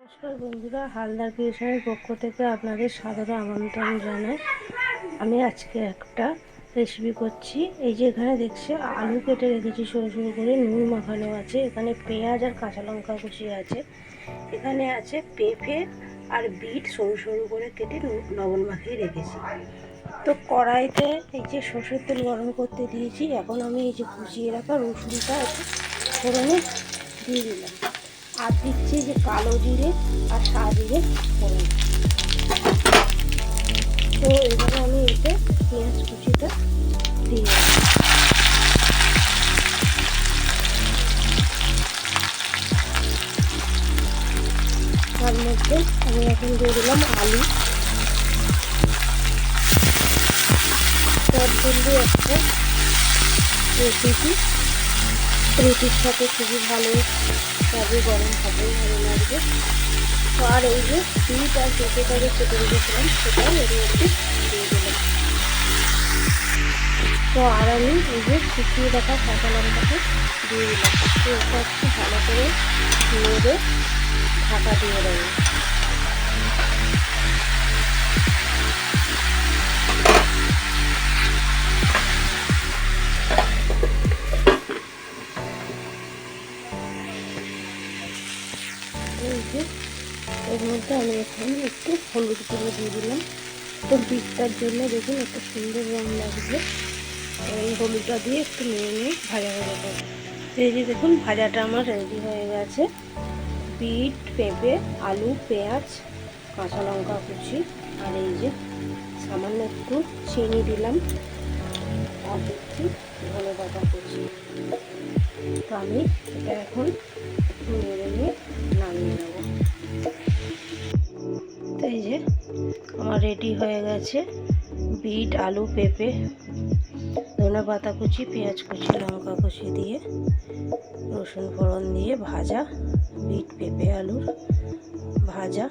নমস্কার বন্ধুরা, হালদার ক্রিয়েশনের পক্ষ থেকে আপনাদের সাদর আমন্ত্রণ জানাই। আমি আজকে একটা রেসিপি করছি। এই যে এখানে দেখছি আলু কেটে রেখেছি সরু সরু করে, নুন মাখানো আছে, এখানে পেঁয়াজ আর কাঁচা লঙ্কা কুচি আছে, এখানে আছে পেঁপে আর বিট সরু সরু করে কেটে লবণ মাখিয়ে রেখেছি। তো কড়াইতে এই যে সরষের তেল গরম করতে দিয়েছি। এখন আমি এই যে কুচিয়ে রাখা রসুনটা ফোড়নে দিয়ে দিলাম, আর দিচ্ছি যে কালো জিরে আর সাদা জিরে ফোড়ন। তো এবারে আমি এতে পেঁয়াজ কুচিটা দিয়ে তার মধ্যে আমি এখন দিয়ে দিলাম আলু। তার জন্য একটা রুটির সাথে খুবই ভালো লাগে, গরম ভাতেও ভালো লাগবে। তো আর এই যে বিট আর পেঁপেটাকে কেটে রেখেছিলাম সেটাও এর মধ্যে দিয়ে দিলাম। তো আর আমি এই যে শুকিয়ে রাখা কাঁচা লঙ্কাটা দিয়ে দিলাম। তো এটা একটু ভালো করে নেড়ে ঢাকা দিয়ে দেবো। এই যে এর মধ্যে আমি এখন একটু হলুদ গুঁড়ো দিয়ে দিলাম। তো বিটটার জন্য দেখুন একটা সুন্দর রং লাগবে। এই হলুদটা দিয়ে একটু নিয়ে ভাজা ভাজা করবো। এই যে দেখুন ভাজাটা আমার রেডি হয়ে গেছে। বিট, পেঁপে, আলু, পেঁয়াজ, কাঁচা লঙ্কা কুচি আর এই যে সামান্য একটু চিনি দিলাম, আর দিচ্ছি ধনেপাতা কুচি। তো আমি এটা এখন নেড়ে নিয়ে নামিয়ে নেব। তো এই যে আমার রেডি হয়ে গেছে বিট, আলু, পেঁপে, ধনেপাতা কুচি, পেঁয়াজ কুচি, লঙ্কা কুচি দিয়ে রসুন ফোড়ন দিয়ে ভাজা বিট, পেঁপে, আলুর ভাজা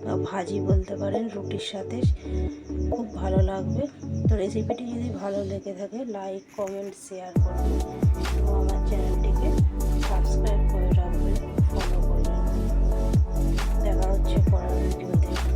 বা ভাজি বলতে পারেন, রুটির সাথে খুব ভালো লাগবে। তো রেসিপিটি যদি ভালো লেগে থাকে লাইক, কমেন্ট, শেয়ার করবেন এবং আমার চ্যানেলটিকে সাবস্ক্রাইব করে রাখবেন, ফলো করবেন। দেখা হচ্ছে পরের ভিডিওতে।